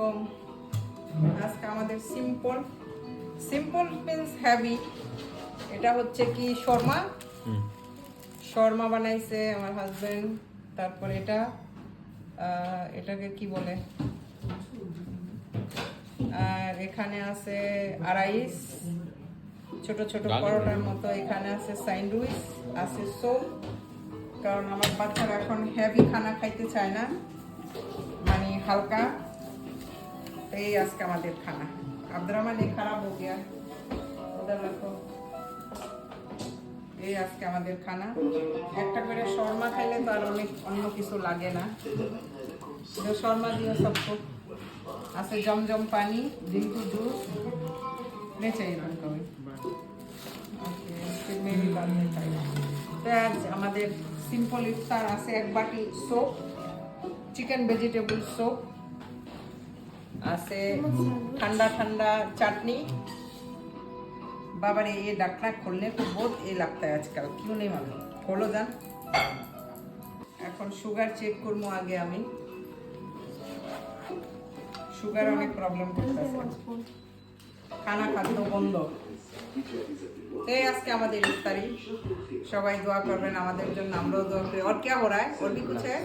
আলাইকুম। আজকে আমাদের সিম্পল সিম্পল মিন্স হ্যাভি। এটা হচ্ছে কি শর্মা শর্মা বানাইছে আমার হাজবেন্ড। তারপর এটাকে কি বলে, আর এখানে আছে আড়াইশ ছোট ছোট পরোটার মতো। এখানে আছে স্যান্ডউইচ, আছে সোপ, কারণ আমার বাচ্চারা এখন হেভি খানা খাইতে চায় না, মানে হালকা। তো এই আজকে আমাদের খানা। আব্দুররহমান এই খারাপ হো গিয়া, ওদের রাখো। এই আজকে আমাদের খানা। একটা করে শর্মা খাইলে তো আর অন্য কিছু লাগে না। শর্মা দিয়ে সব আছে, জমজম পানি, ডিঙ্কু জুস, ले चाहिए तुमको भी? ओके, फिर मेरी बात नहीं खाएगा। तो आज আমাদের সিম্পল ইফতার আছে। এক বাটি সোপ, চিকেন ভেজিটেবল সোপ আছে, ঠান্ডা ঠান্ডা चाटनी। बाबा रे ये ढक्कना खोलने को बहुत ये लगता है आजकल, क्यों नहीं मालूम। खोलो जान। এখন সুগার চেক করবো আগে আমি। সুগার অনেক প্রবলেম করতেছে, খানা খাদ্য বন্ধ। এই আজকে আমাদের ইফতারি। সবাই দোয়া করবেন আমাদের জন্য, আমরাও দোয়া করি। और क्या हो रहा है? और भी कुछ है?